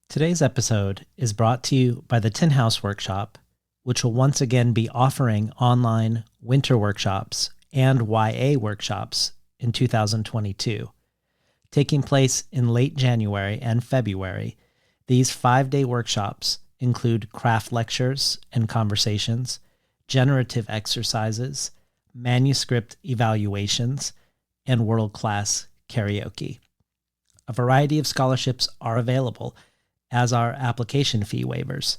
Today's episode is brought to you by the Tin House Workshop, which will once again be offering online winter workshops and YA workshops in 2022. Taking place in late January and February, these 5-day workshops include craft lectures and conversations, generative exercises, manuscript evaluations, and world-class karaoke. A variety of scholarships are available, as are application fee waivers.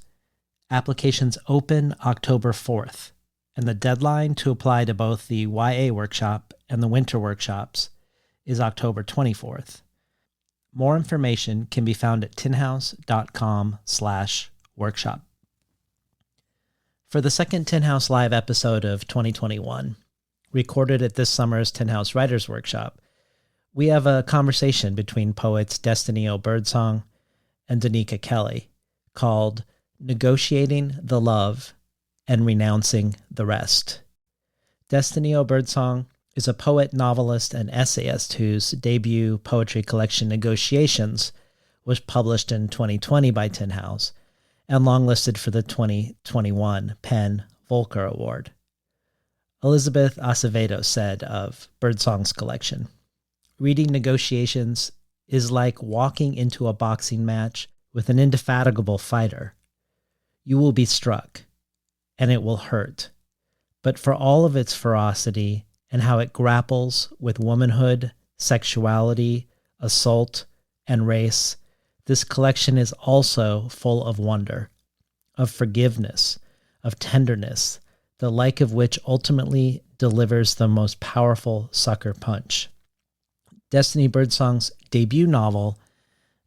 Applications open October 4th, and the deadline to apply to both the YA workshop and the winter workshops is October 24th. More information can be found at tinhouse.com/workshop. For the second Tin House Live episode of 2021, recorded at this summer's Tin House Writers Workshop, we have a conversation between poets Destiny O. Birdsong and Donika Kelly called Negotiating the Love and Renouncing the Rest. Destiny O. Birdsong is a poet, novelist, and essayist whose debut poetry collection Negotiations was published in 2020 by Tin House and longlisted for the 2021 PEN Voelcker Award. Elizabeth Acevedo said of Birdsong's collection, "Reading Negotiations is like walking into a boxing match with an indefatigable fighter. You will be struck, and it will hurt. But for all of its ferocity and how it grapples with womanhood, sexuality, assault, and race, this collection is also full of wonder, of forgiveness, of tenderness, the like of which ultimately delivers the most powerful sucker punch." Destiny Birdsong's debut novel,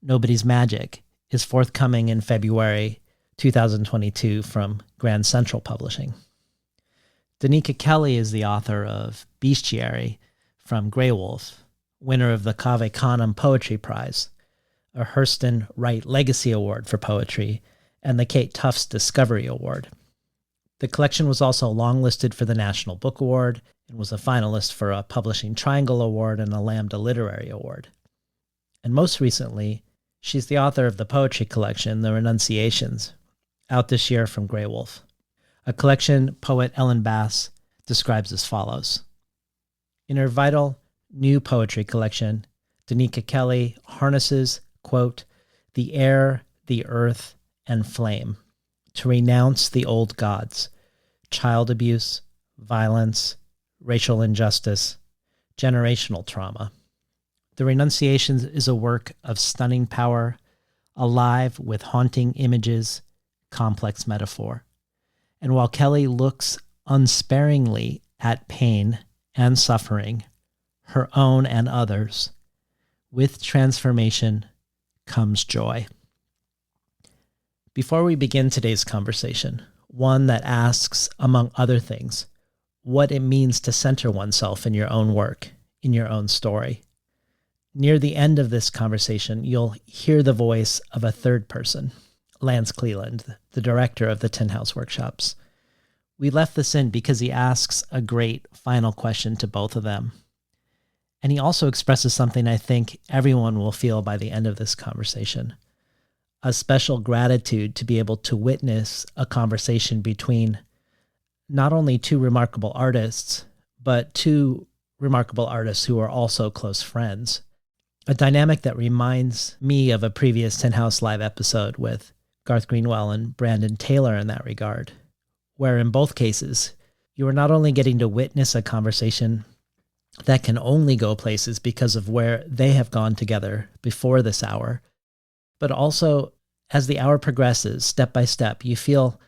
Nobody's Magic, is forthcoming in February 2022 from Grand Central Publishing. Donika Kelly is the author of Bestiary from Grey Wolf, winner of the Cave Canem Poetry Prize, a Hurston Wright Legacy Award for Poetry, and the Kate Tufts Discovery Award. The collection was also longlisted for the National Book Award and was a finalist for a Publishing Triangle Award and a Lambda Literary Award. And most recently, she's the author of the poetry collection, The Renunciations, out this year from Grey Wolf, a collection poet Ellen Bass describes as follows. In her vital new poetry collection, Donika Kelly harnesses, quote, the air, the earth, and flame to renounce the old gods, child abuse, violence, racial injustice, generational trauma. The Renunciations is a work of stunning power, alive with haunting images, complex metaphor. And while Kelly looks unsparingly at pain and suffering, her own and others, with transformation comes joy. Before we begin today's conversation, one that asks, among other things, what it means to center oneself in your own work, in your own story. Near the end of this conversation, you'll hear the voice of a third person, Lance Cleland, the director of the Tin House Workshops. We left this in because he asks a great final question to both of them. And he also expresses something I think everyone will feel by the end of this conversation. A special gratitude to be able to witness a conversation between not only two remarkable artists, but two remarkable artists who are also close friends. A dynamic that reminds me of a previous Tin House Live episode with Garth Greenwell and Brandon Taylor in that regard, where in both cases, you are not only getting to witness a conversation that can only go places because of where they have gone together before this hour, but also as the hour progresses, step by step, you feel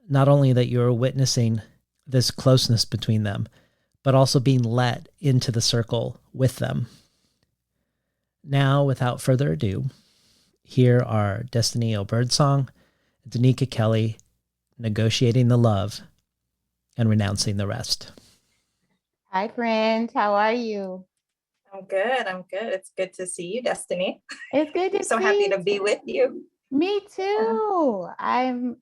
not only that you're witnessing this closeness between them, but also being let into the circle with them. Now, without further ado, here are Destiny O. Birdsong, Donika Kelly, Negotiating the Love, and Renouncing the Rest. Hi, friends. How are you? I'm good. It's good to see you, Destiny. It's good to I'm so see happy you. to be with you. Me too. I'm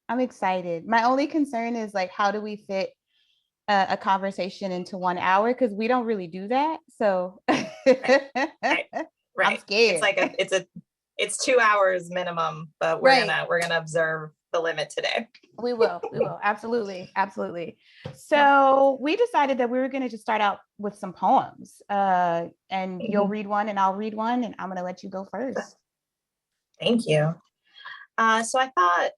excited. My only concern is like, how do we fit a conversation into 1 hour? Because we don't really do that. So Right. I'm scared. it's 2 hours minimum, but we're gonna observe the limit today. We will. Absolutely. So we decided that we were going to just start out with some poems, and you'll read one and I'll read one, and I'm going to let you go first. Thank you. So I thought,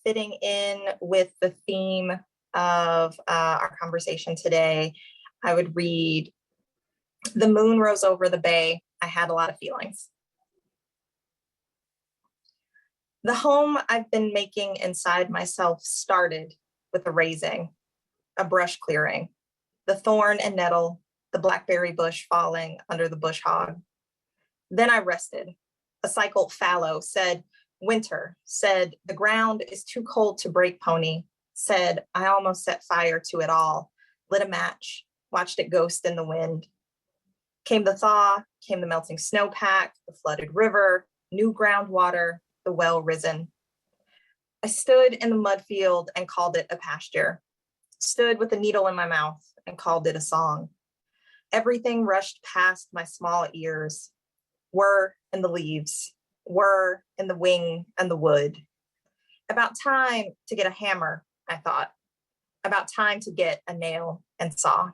fitting in with the theme of our conversation today, I would read "The Moon Rose Over the Bay. I Had a Lot of Feelings." The home I've been making inside myself started with a raising, a brush clearing, the thorn and nettle, the blackberry bush falling under the bush hog. Then I rested. A cycled fallow said, "Winter," said, "The ground is too cold to break pony," said, "I almost set fire to it all," lit a match, watched it ghost in the wind. Came the thaw, came the melting snowpack, the flooded river, new groundwater, the well risen. I stood in the mud field and called it a pasture, stood with a needle in my mouth and called it a song. Everything rushed past my small ears, were in the leaves, were in the wing and the wood. About time to get a hammer, I thought. About time to get a nail and saw.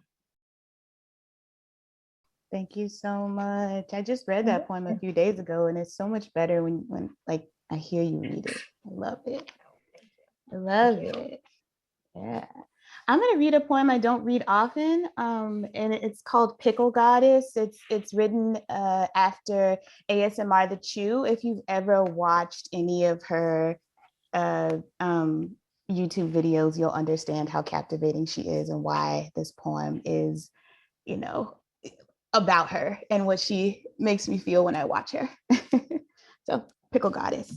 Thank you so much. I just read that poem a few days ago, and it's so much better when like I hear you read it. I love it. Yeah. I'm gonna read a poem I don't read often, and it's called "Pickle Goddess." It's written after ASMR the Chew. If you've ever watched any of her YouTube videos, you'll understand how captivating she is and why this poem is, about her and what she makes me feel when I watch her. So, Pickle Goddess.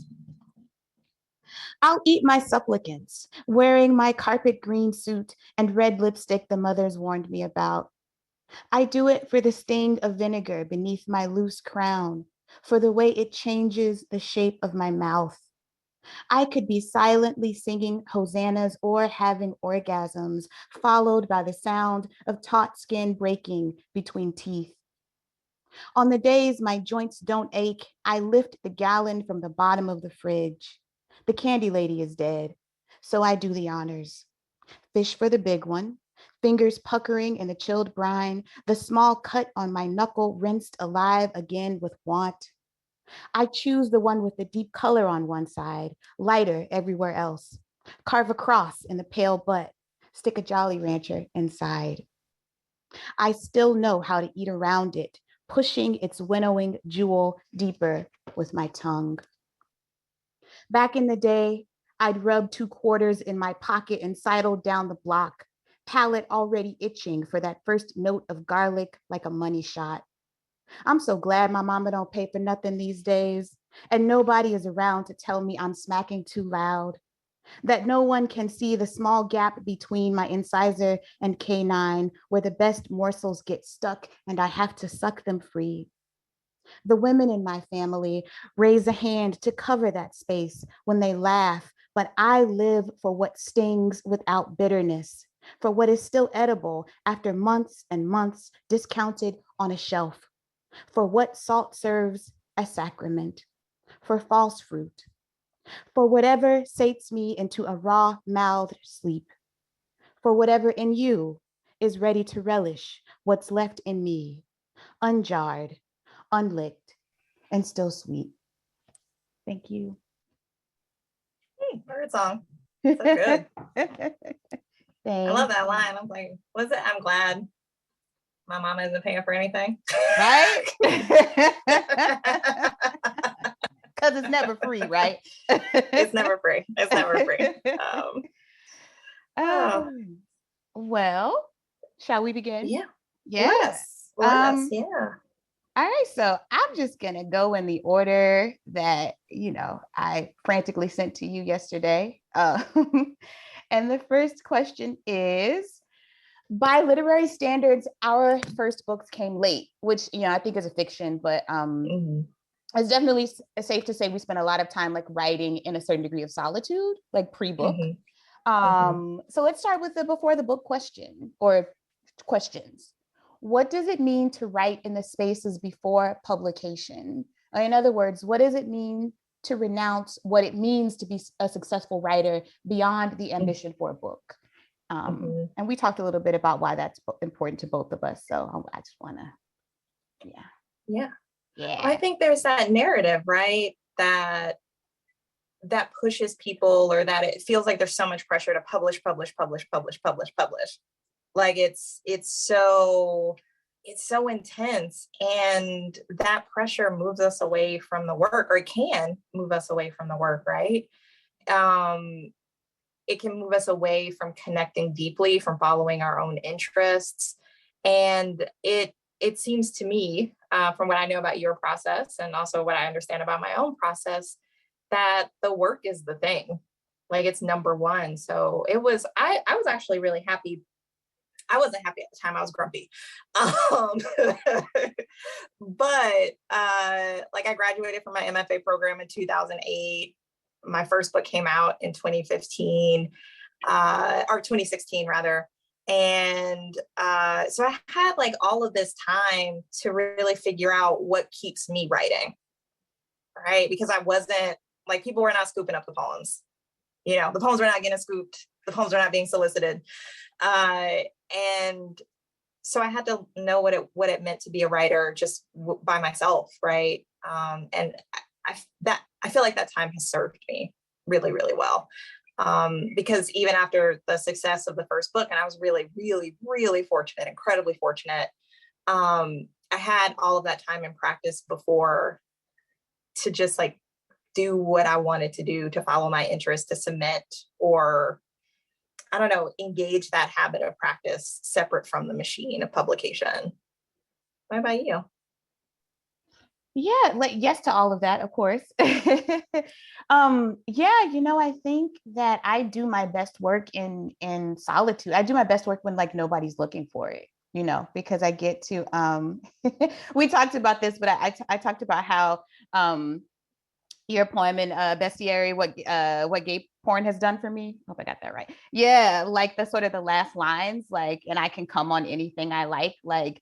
I'll eat my supplicants, wearing my carpet green suit and red lipstick the mothers warned me about. I do it for the sting of vinegar beneath my loose crown, for the way it changes the shape of my mouth. I could be silently singing hosannas or having orgasms, followed by the sound of taut skin breaking between teeth. On the days my joints don't ache, I lift the gallon from the bottom of the fridge. The candy lady is dead, so I do the honors. Fish for the big one, fingers puckering in the chilled brine, the small cut on my knuckle rinsed alive again with want. I choose the one with the deep color on one side, lighter everywhere else. Carve a cross in the pale butt, stick a Jolly Rancher inside. I still know how to eat around it, pushing its winnowing jewel deeper with my tongue. Back in the day, I'd rub 2 quarters in my pocket and sidle down the block, palate already itching for that first note of garlic like a money shot. I'm so glad my mama don't pay for nothing these days, and nobody is around to tell me I'm smacking too loud, that no one can see the small gap between my incisor and canine where the best morsels get stuck and I have to suck them free. The women in my family raise a hand to cover that space when they laugh, but I live for what stings without bitterness, for what is still edible after months and months discounted on a shelf, for what salt serves as sacrament, for false fruit, for whatever sates me into a raw-mouthed sleep, for whatever in you is ready to relish what's left in me, unjarred, unlicked, and still sweet. Thank you. Birdsong. So good. I love that line. I'm like, was it? I'm glad my mama isn't paying for anything. Right? Because it's never free, right? It's never free. It's never free. Well, shall we begin? Yeah. Yes. Let us. Yeah. All right, so I'm just gonna go in the order that I frantically sent to you yesterday. And the first question is, by literary standards, our first books came late, which I think is a fiction, but it's definitely safe to say we spent a lot of time like writing in a certain degree of solitude, like pre-book. So let's start with the before the book question or questions. What does it mean to write in the spaces before publication? In other words, what does it mean to renounce what it means to be a successful writer beyond the ambition for a book? And we talked a little bit about why that's important to both of us. So I just want to, yeah. I think there's that narrative, right? That pushes people, or that it feels like there's so much pressure to publish. Like it's so intense, and that pressure moves us away from the work, or it can move us away from the work, right? It can move us away from connecting deeply, from following our own interests. And it seems to me, from what I know about your process and also what I understand about my own process, that the work is the thing. Like, it's number one. So I was actually really happy. I wasn't happy at the time. I was grumpy. But like, I graduated from my MFA program in 2008. My first book came out in 2015, or 2016 rather. And so I had like all of this time to really figure out what keeps me writing, right? Because I wasn't, like, people were not scooping up the poems. You know, the poems were not getting scooped. The poems were not being solicited. And so I had to know what it meant to be a writer just by myself, right? And I feel like that time has served me really, really well. Because even after the success of the first book, and I was really, really, really fortunate, incredibly fortunate, I had all of that time in practice before to just like do what I wanted to do, to follow my interest, to cement, or I don't know, engage that habit of practice separate from the machine of publication. What about you? Yeah, like, yes to all of that, of course. Yeah, I think that I do my best work in solitude. I do my best work when like nobody's looking for it, because I get to we talked about this, but I talked about how your poem in Bestiary, what gay porn has done for me. Hope I got that right. Yeah, like the sort of the last lines, like, and I can come on anything I like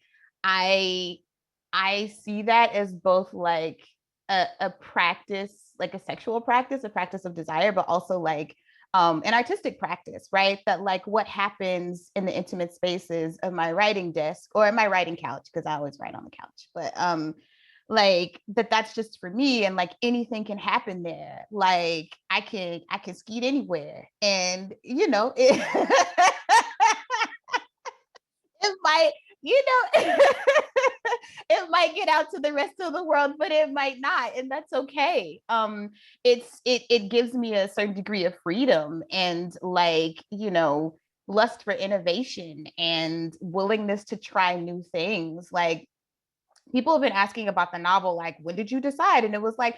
I see that as both like a practice, like a sexual practice, a practice of desire, but also like an artistic practice, right? That like what happens in the intimate spaces of my writing desk or my writing couch, because I always write on the couch, but like that's just for me, and like anything can happen there. Like I can skeet anywhere, and it, it might, it might get out to the rest of the world, but it might not, and that's okay. It gives me a certain degree of freedom, and like, lust for innovation and willingness to try new things. Like, people have been asking about the novel, like, when did you decide? And it was like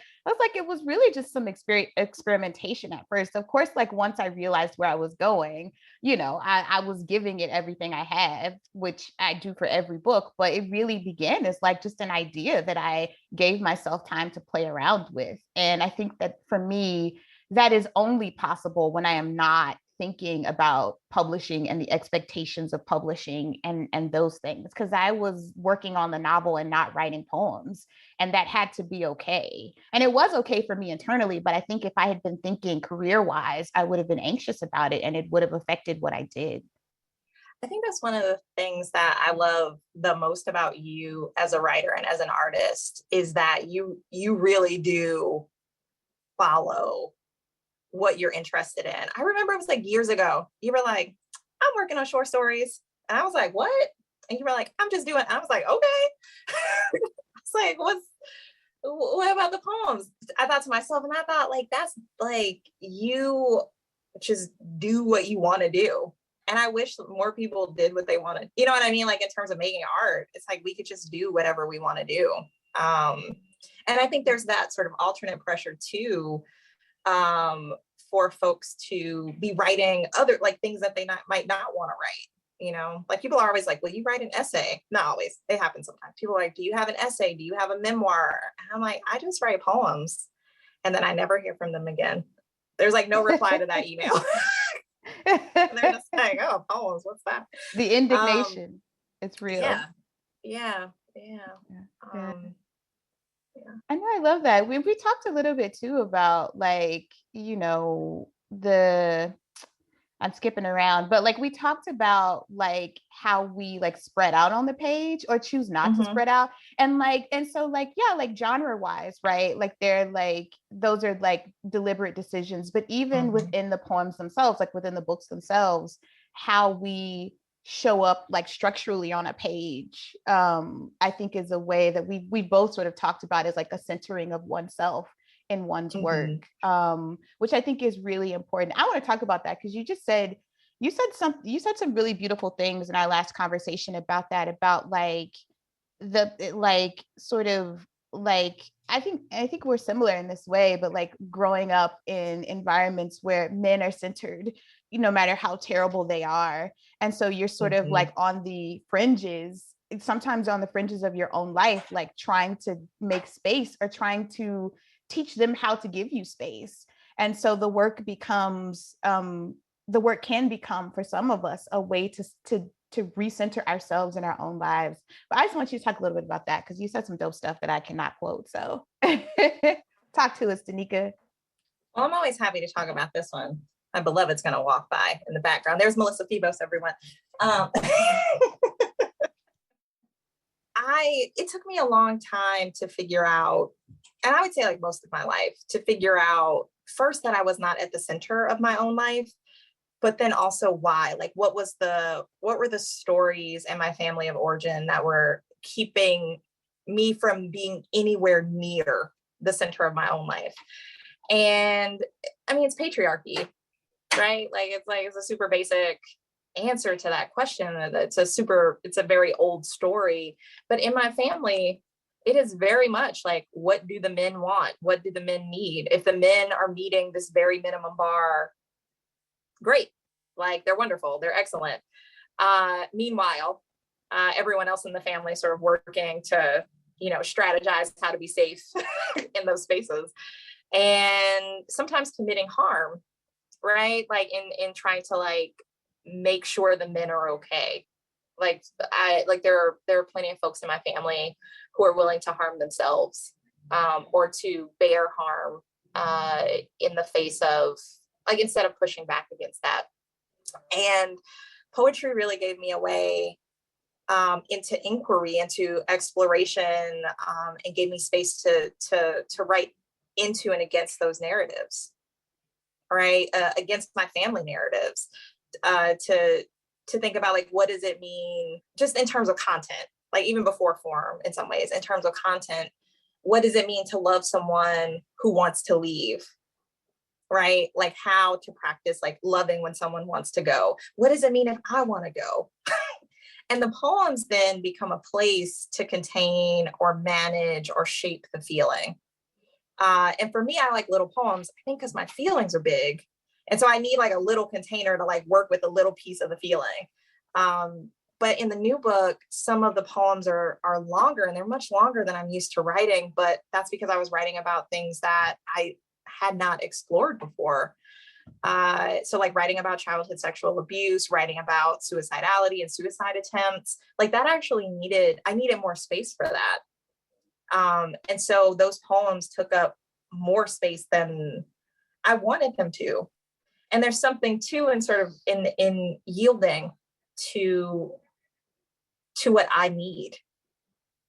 it was really just some experimentation at first. Of course, like, once I realized where I was going, I was giving it everything I have, which I do for every book. But it really began as like just an idea that I gave myself time to play around with. And I think that for me, that is only possible when I am not thinking about publishing and the expectations of publishing and those things, because I was working on the novel and not writing poems, and that had to be okay. And it was okay for me internally, but I think if I had been thinking career-wise, I would have been anxious about it, and it would have affected what I did. I think that's one of the things that I love the most about you as a writer and as an artist, is that you really do follow what you're interested in. I remember it was like years ago, you were like, I'm working on short stories. And I was like, what? And you were like, I'm just doing, I was like, okay. I was like, what about the poems? I thought to myself, and I thought, like, that's like, you just do what you want to do. And I wish more people did what they wanted. You know what I mean? Like, in terms of making art, it's like, we could just do whatever we want to do. And I think there's that sort of alternate pressure too, for folks to be writing other like things that they might not want to write. Like, people are always like, will you write an essay? Not always. They happen sometimes. People are like, do you have an essay? Do you have a memoir? And I'm like, I just write poems. And then I never hear from them again. There's like no reply to that email. They're just like, oh, poems, what's that? The indignation. It's real. Yeah. I know, I love that. We talked a little bit too about like, I'm skipping around, but like we talked about like how we like spread out on the page or choose not to spread out. And so like, yeah, like genre wise, right? Like they're like, those are like deliberate decisions, but even within the poems themselves, like within the books themselves, how we show up like structurally on a page, I think is a way that we both sort of talked about as like a centering of oneself in one's work, which I think is really important. I want to talk about that because you said some really beautiful things in our last conversation about that, about like like sort of like I think we're similar in this way, but like growing up in environments where men are centered, no matter how terrible they are. And so you're sort of like on the fringes, sometimes on the fringes of your own life, like trying to make space or trying to teach them how to give you space. And so the work can become for some of us a way to recenter ourselves in our own lives. But I just want you to talk a little bit about that because you said some dope stuff that I cannot quote. So talk to us, Donika. Well, I'm always happy to talk about this one. My beloved's going to walk by in the background. There's Melissa Phoebos, everyone. It took me a long time to figure out, and I would say like most of my life, to figure out first that I was not at the center of my own life, but then also why. Like what were the stories in my family of origin that were keeping me from being anywhere near the center of my own life? And I mean, it's patriarchy, right? It's a super basic answer to that question. It's a very old story, but in my family, it is very much like, what do the men want? What do the men need? If the men are meeting this very minimum bar, great. Like they're wonderful. They're excellent. Meanwhile, everyone else in the family sort of working to, strategize how to be safe in those spaces, and sometimes committing harm, right? Like in trying to like make sure the men are okay. There are plenty of folks in my family who are willing to harm themselves, or to bear harm in the face of, like, instead of pushing back against that. And poetry really gave me a way into inquiry, into exploration, and gave me space to write into and against those narratives, right? Against my family narratives, to think about like, what does it mean just in terms of content, like even before form, in some ways, in terms of content, what does it mean to love someone who wants to leave, right? Like how to practice like loving when someone wants to go. What does it mean if I want to go? And the poems then become a place to contain or manage or shape the feeling. And for me, I like little poems, I think because my feelings are big. And so I need like a little container to like work with a little piece of the feeling. But in the new book, some of the poems are longer, and they're much longer than I'm used to writing, but that's because I was writing about things that I had not explored before. So like writing about childhood sexual abuse, writing about suicidality and suicide attempts, like that actually I needed more space for that. And so those poems took up more space than I wanted them to. And there's something too in sort of in yielding to what I need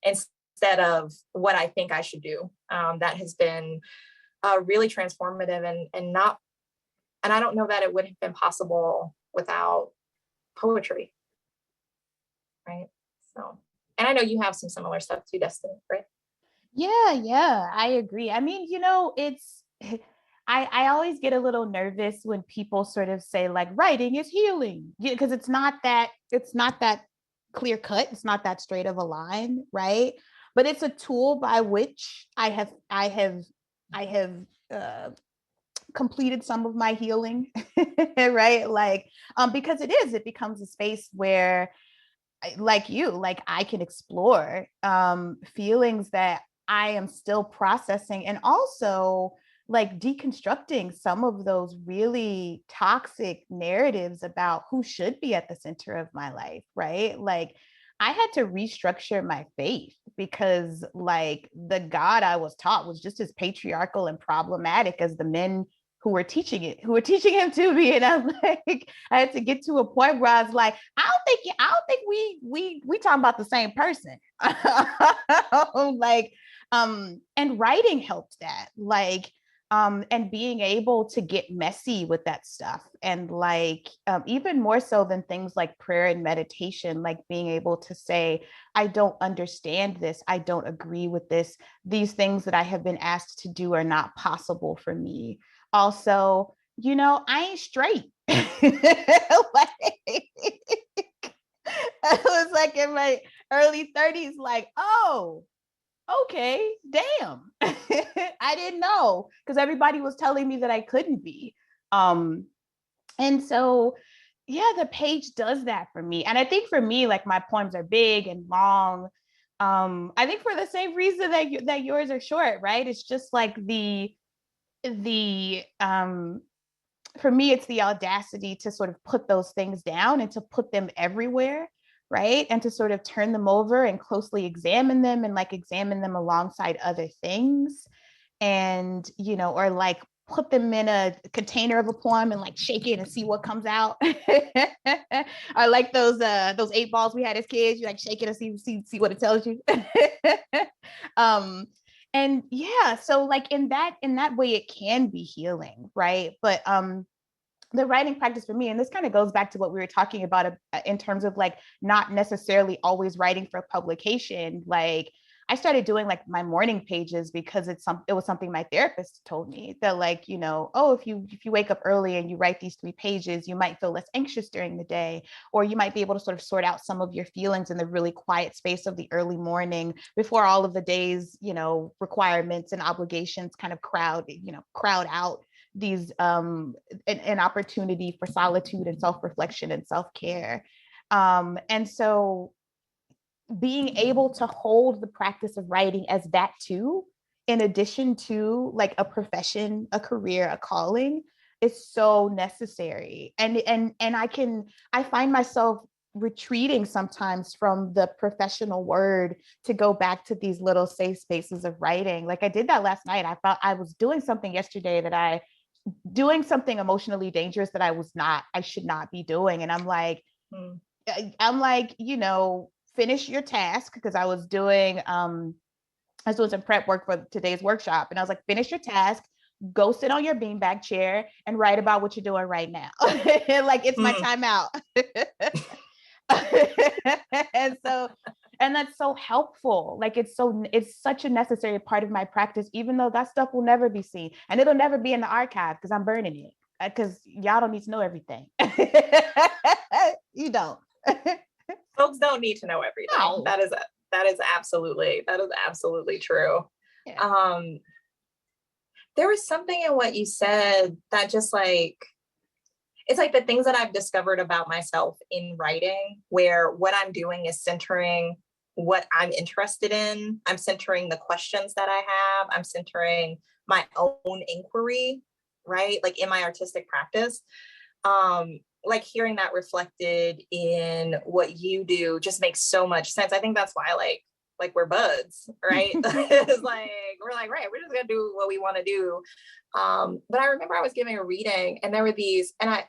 instead of what I think I should do. That has been really transformative, and I don't know that it would have been possible without poetry, right? So, and I know you have some similar stuff too, Destiny, right? Yeah, I agree. I mean, it's I always get a little nervous when people sort of say like writing is healing, because it's not that clear cut, it's not that straight of a line, right? But it's a tool by which I have completed some of my healing, right? Like, because it becomes a space where, like I can explore feelings that I am still processing, and also like deconstructing some of those really toxic narratives about who should be at the center of my life, right? Like, I had to restructure my faith because like the God I was taught was just as patriarchal and problematic as the men who were teaching him to be. And I'm like, I had to get to a point where I was like, I don't think we talking about the same person. Like, and writing helped that. Like, and being able to get messy with that stuff. And like, even more so than things like prayer and meditation, like being able to say, I don't understand this. I don't agree with this. These things that I have been asked to do are not possible for me. Also, I ain't straight. Like, I was like in my early 30s, like, oh, okay, damn. I didn't know because everybody was telling me that I couldn't be. And so, yeah, the page does that for me. And I think for me, like my poems are big and long. I think for the same reason that yours are short, right? It's just like the for me, it's the audacity to sort of put those things down and to put them everywhere, right? And to sort of turn them over and closely examine them and like examine them alongside other things. And, or like put them in a container of a poem and like shake it and see what comes out. I like those 8 balls we had as kids. You like shake it and see what it tells you. And yeah, so like in that way it can be healing, right? But the writing practice for me, and this kind of goes back to what we were talking about in terms of like not necessarily always writing for publication. Like I started doing like my morning pages because it was something my therapist told me that like, oh, if you wake up early and you write these 3 pages, you might feel less anxious during the day, or you might be able to sort of sort out some of your feelings in the really quiet space of the early morning before all of the day's, requirements and obligations kind of crowd out these an opportunity for solitude and self-reflection and self-care. And so being able to hold the practice of writing as that too, in addition to like a profession, a career, a calling, is so necessary. And I find myself retreating sometimes from the professional word to go back to these little safe spaces of writing. Like I did that last night. I thought I was doing something yesterday doing something emotionally dangerous that I should not be doing. And I'm like, finish your task, because I was doing some prep work for today's workshop. And I was like, finish your task, go sit on your beanbag chair and write about what you're doing right now. Like it's my time out. And that's so helpful. Like it's such a necessary part of my practice, even though that stuff will never be seen and it'll never be in the archive because I'm burning it, because y'all don't need to know everything. You don't. Folks don't need to know everything. No. That is absolutely true. Yeah. There was something in what you said that just like, it's like the things that I've discovered about myself in writing, where what I'm doing is centering what I'm interested in. I'm centering the questions that I have. I'm centering my own inquiry, right? Like in my artistic practice. Like hearing that reflected in what you do just makes so much sense. I think that's why like we're buds, right? It's like, we're like, right, we're just gonna do what we want to do. But I remember I was giving a reading and there were these, and I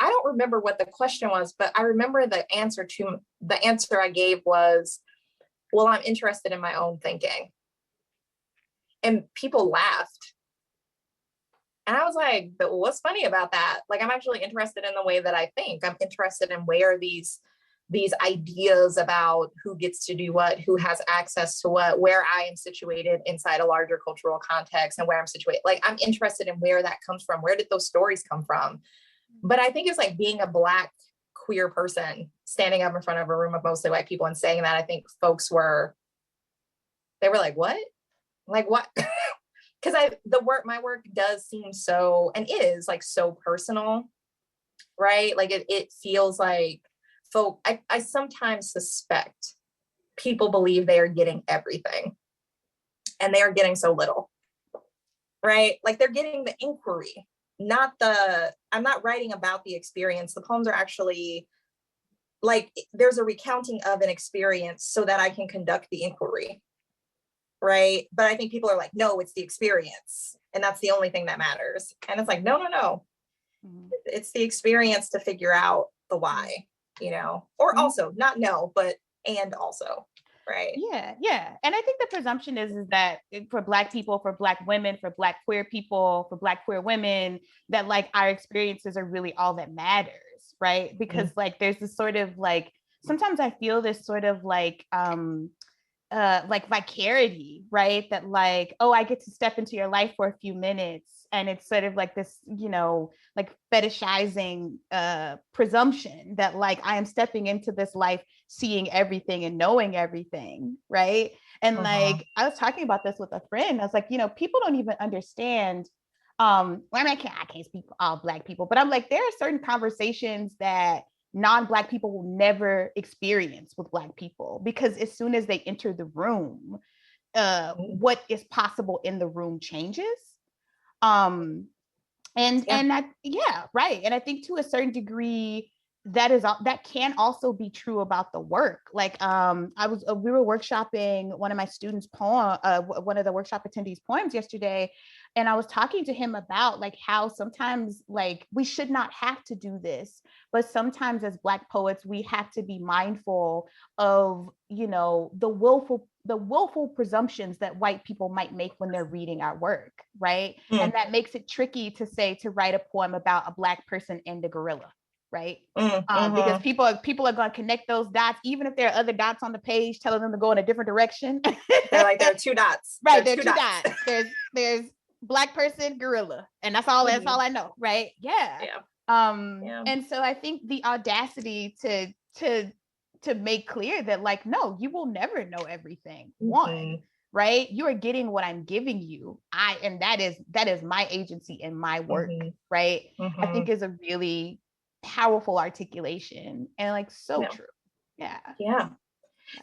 don't remember what the question was, but I remember the answer I gave was, well, I'm interested in my own thinking. And people laughed. And I was like, but what's funny about that? Like, I'm actually interested in the way that I think. I'm interested in where these ideas about who gets to do what, who has access to what, where I am situated inside a larger cultural context and where I'm situated. Like, I'm interested in where that comes from. Where did those stories come from? But I think it's like being a Black queer person standing up in front of a room of mostly white people and saying that. I think folks were like, what? Like, what? Because my work does seem so, and is like so personal, right? Like it feels like I sometimes suspect people believe they are getting everything and they are getting so little, right? Like they're getting the inquiry, I'm not writing about the experience. The poems are actually like there's a recounting of an experience so that I can conduct the inquiry, right? But I think people are like, no, it's the experience, and that's the only thing that matters. And it's like, no. Mm-hmm. It's the experience to figure out the why, or also not no, but and also, right? Yeah. And I think the presumption is that for Black people, for Black women, for Black queer people, for Black queer women, that like our experiences are really all that matters, right? Because like there's this sort of like, sometimes I feel this sort of like vicarity, right? That like, oh, I get to step into your life for a few minutes. And it's sort of like this, like fetishizing presumption that like I am stepping into this life, seeing everything and knowing everything, right? And like I was talking about this with a friend. I was like, people don't even understand. I can't speak for all Black people, but I'm like, there are certain conversations that non-Black people will never experience with Black people, because as soon as they enter the room, what is possible in the room changes. Right. And I think to a certain degree that can also be true about the work. Like we were workshopping one of my students' one of the workshop attendees' poems yesterday, and I was talking to him about like how sometimes like we should not have to do this, but sometimes as Black poets we have to be mindful of the willful presumptions that white people might make when they're reading our work, right? And that makes it tricky to write a poem about a Black person and a gorilla, right? Because people are going to connect those dots, even if there are other dots on the page telling them to go in a different direction. They're like, there are two dots. Right, there are two dots. There's Black person, gorilla, and that's all I know, right? And so I think the audacity to make clear that like, no, you will never know everything. One, right? You are getting what I'm giving you. And that is my agency and my work, right? I think is a really powerful articulation and like so true. Yeah.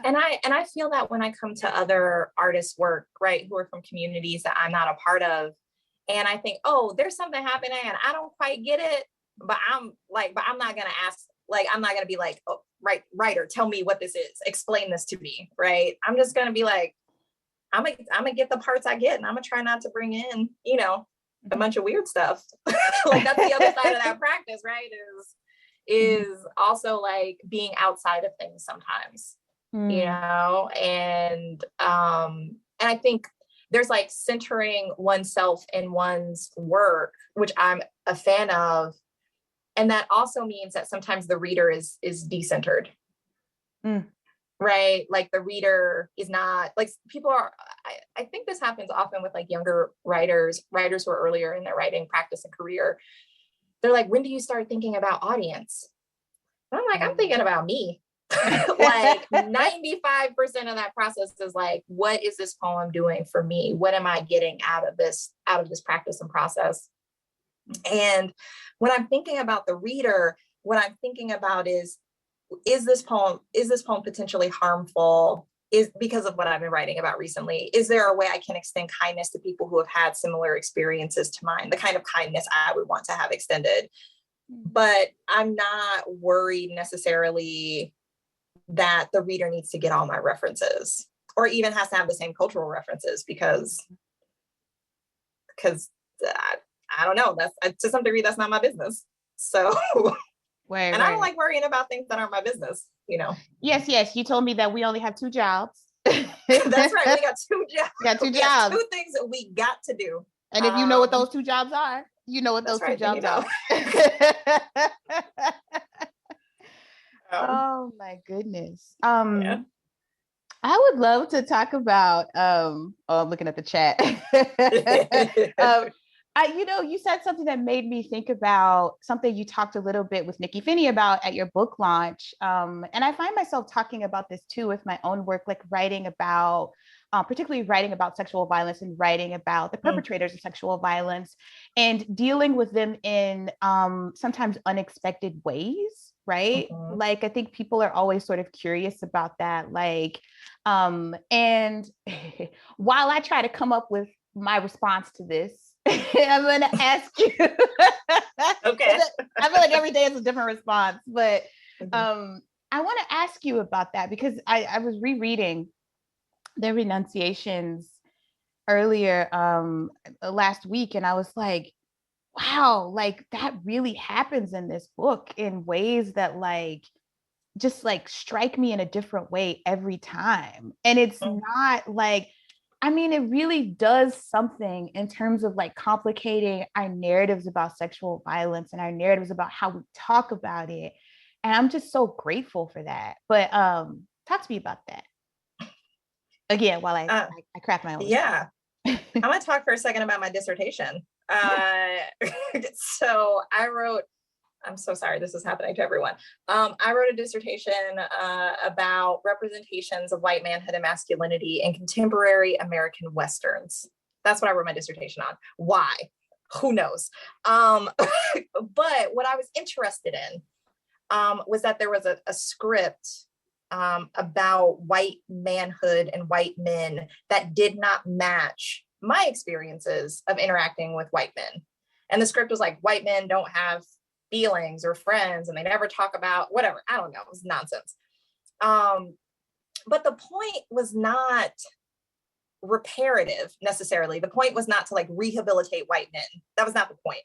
And I feel that when I come to other artists' work, right, who are from communities that I'm not a part of, and I think, oh, there's something happening and I don't quite get it, but I'm not gonna ask, like, I'm not gonna be like, oh, writer, tell me what this is, explain this to me, right? I'm just gonna be like, I'm gonna get the parts I get, and I'm gonna try not to bring in, a bunch of weird stuff. Like that's the other side of that practice, right? Is also like being outside of things sometimes. And I think there's like centering oneself in one's work, which I'm a fan of. And that also means that sometimes the reader is decentered, right? Like the reader is not like people are, I think this happens often with like younger writers who are earlier in their writing practice and career. They're like, when do you start thinking about audience? And I'm like, I'm thinking about me. Like 95% of that process is like, what is this poem doing for me? What am I getting out of this practice and process? And when I'm thinking about the reader, what I'm thinking about is this poem potentially harmful? Is because of what I've been writing about recently. Is there a way I can extend kindness to people who have had similar experiences to mine, the kind of kindness I would want to have extended? But I'm not worried necessarily that the reader needs to get all my references or even has to have the same cultural references because I don't know, that's to some degree, that's not my business. So, I don't like worrying about things that aren't my business, Yes. You told me that we only have 2 jobs. That's right. We got 2 jobs. We got 2 jobs. 2 things that we got to do. And if you know what those 2 jobs are, you know what those 2 jobs are. Oh my goodness. I would love to talk about I'm looking at the chat. You said something that made me think about something you talked a little bit with Nikki Finney about at your book launch. And I find myself talking about this too with my own work, like writing about, particularly writing about sexual violence and writing about the perpetrators of sexual violence and dealing with them in sometimes unexpected ways, right? Like, I think people are always sort of curious about that. Like, and while I try to come up with my response to this, I'm going to ask you. Okay. I feel like every day is a different response, but I want to ask you about that because I was rereading the Renunciations earlier last week, and I was like, wow, like that really happens in this book in ways that like just like strike me in a different way every time. And it's not like, I mean, it really does something in terms of like complicating our narratives about sexual violence and our narratives about how we talk about it. And I'm just so grateful for that. But talk to me about that again while I crack my own. Yeah. I'm going to talk for a second about my dissertation. So I wrote, I'm so sorry this is happening to everyone. I wrote a dissertation about representations of white manhood and masculinity in contemporary American Westerns. That's what I wrote my dissertation on. Why? Who knows? But what I was interested in was that there was a script about white manhood and white men that did not match my experiences of interacting with white men. And the script was like, white men don't have feelings or friends and they never talk about whatever. I don't know. It was nonsense. But the point was not reparative necessarily. The point was not to like rehabilitate white men. That was not the point.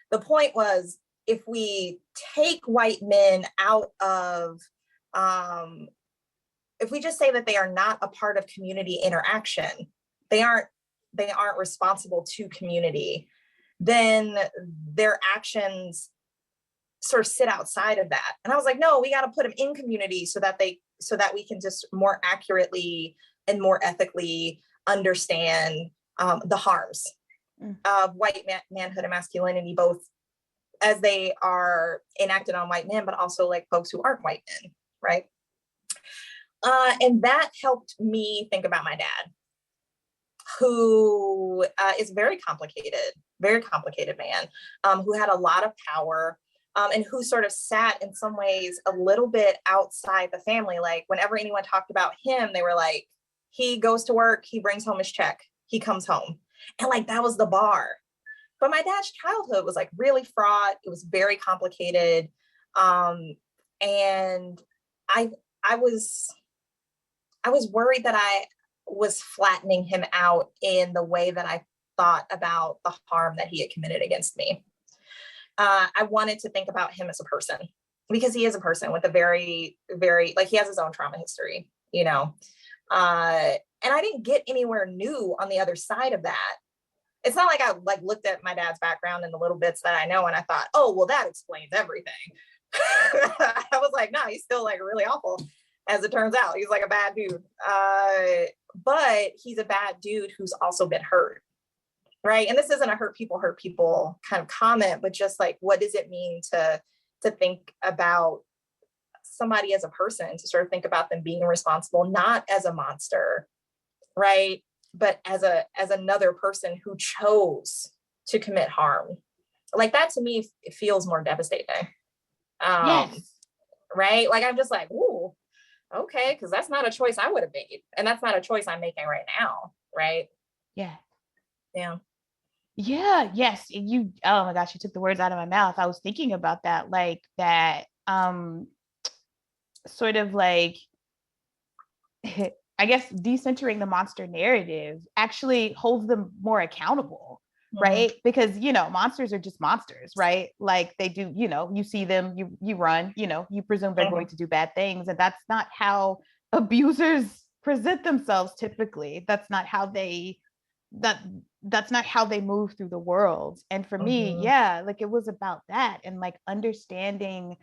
The point was, if we take white men out of, if we just say that they are not a part of community interaction, they aren't responsible to community, then their actions sort of sit outside of that. And I was like, no, we got to put them in community so that we can just more accurately and more ethically understand the harms of white manhood and masculinity, both as they are enacted on white men, but also like folks who aren't white men, right? And that helped me think about my dad, who is very complicated man, who had a lot of power, and who sort of sat in some ways a little bit outside the family. Like whenever anyone talked about him, they were like, he goes to work, he brings home his check, he comes home. And like, that was the bar. But my dad's childhood was like really fraught. It was very complicated. And I was worried that I was flattening him out in the way that I thought about the harm that he had committed against me. I wanted to think about him as a person, because he is a person with a very, very, like, he has his own trauma history, you know? And I didn't get anywhere new on the other side of that. It's not like I like looked at my dad's background and the little bits that I know and I thought, oh, well, that explains everything. I was like, no, he's still like really awful. As it turns out, he's like a bad dude. But he's a bad dude who's also been hurt. Right. And this isn't a hurt people kind of comment, but just like, what does it mean to think about somebody as a person, to sort of think about them being responsible, not as a monster, right, but as another person who chose to commit harm. Like that to me, it feels more devastating. Yes. Right. Like I'm just like, ooh, okay, because that's not a choice I would have made, and that's not a choice I'm making right now. Right. Yeah. Yeah. Yeah, yes. You, oh my gosh, you took the words out of my mouth. I was thinking about that, like that, sort of like, I guess decentering the monster narrative actually holds them more accountable, right? Because, you know, monsters are just monsters, right? Like they do, you know, you see them, you run, you know, you presume they're going to do bad things. And that's not how abusers present themselves typically. That's not how they move through the world. And for me, yeah, like it was about that, and like understanding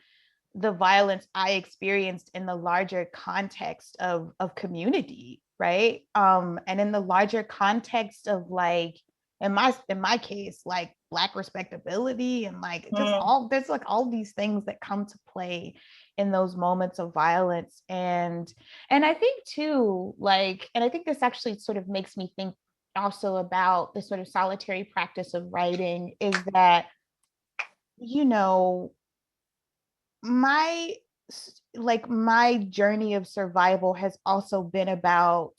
the violence I experienced in the larger context of community, right? And in the larger context of like, in my case, like Black respectability, and like just there's like all these things that come to play in those moments of violence. And I think too, like, and I think this actually sort of makes me think also about the sort of solitary practice of writing, is that, you know, my journey of survival has also been about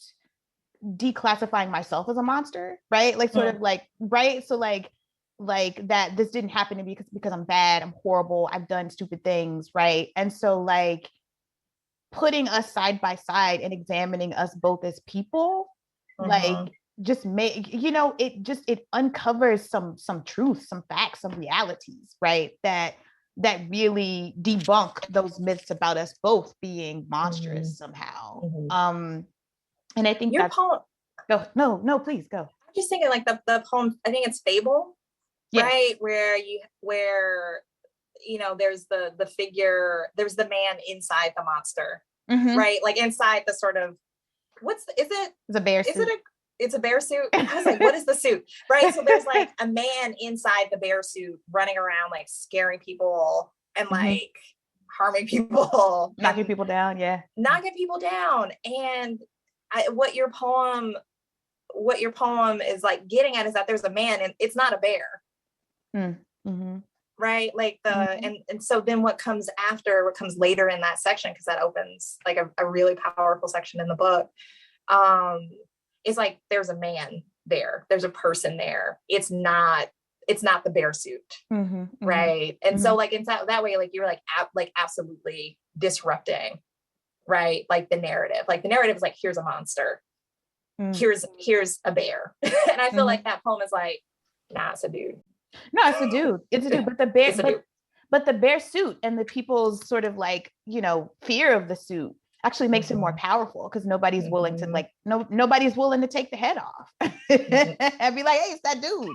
declassifying myself as a monster, right? Like sort of like, right? So like that this didn't happen to me because I'm bad, I'm horrible, I've done stupid things, right? And so like putting us side by side and examining us both as people, like just make, it uncovers some truth, some facts, some realities, right? That really debunk those myths about us both being monstrous somehow. And I think your that's poem. No, please go. I'm just thinking like the poem, I think it's Fable, right? Where there's the figure, there's the man inside the monster, right? Like inside the sort of, it's a bear suit. It's a bear suit. I was like, what is the suit? Right. So there's like a man inside the bear suit running around, like scaring people and like harming people. Knocking people down. Yeah. Knocking people down. And what your poem is like getting at is that there's a man and it's not a bear. Right. Like and so then what comes later in that section, because that opens like a really powerful section in the book, is like there's a man there, there's a person there, it's not the bear suit, right? And so like in that way, like you're like absolutely disrupting, right? Like the narrative is like, here's a monster, here's a bear. And I feel like that poem is like, nah, it's a dude. No, it's a dude. But the bear suit and the people's sort of like, fear of the suit actually makes it more powerful, because nobody's willing to nobody's willing to take the head off and be like, hey, it's that dude.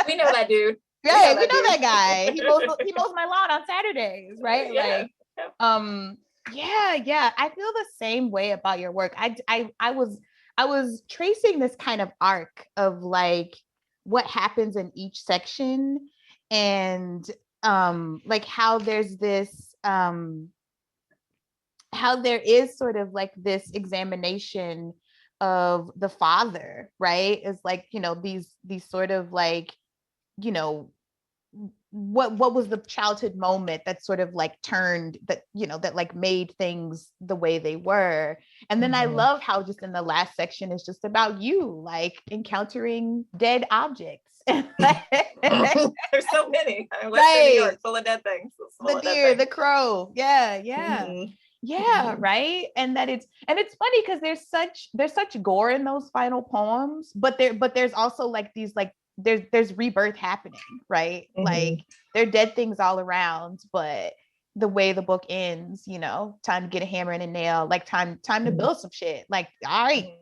We know that dude. Yeah, we know that guy. He mows my lawn on Saturdays, right? Yeah. Yeah. I feel the same way about your work. I was tracing this kind of arc of like what happens in each section, and like how there's this how there is sort of like this examination of the father, right? Is like, these sort of like, what was the childhood moment that sort of like turned that, that like made things the way they were. And then I love how just in the last section is just about you like encountering dead objects. There's so many. I mean, Western New York, full of dead things. The deer, the crow. Yeah, right. And it's funny because there's such gore in those final poems, but there's also like these like there's rebirth happening, right? Like there are dead things all around, but the way the book ends, time to get a hammer and a nail, like time to build some shit. Like, all right,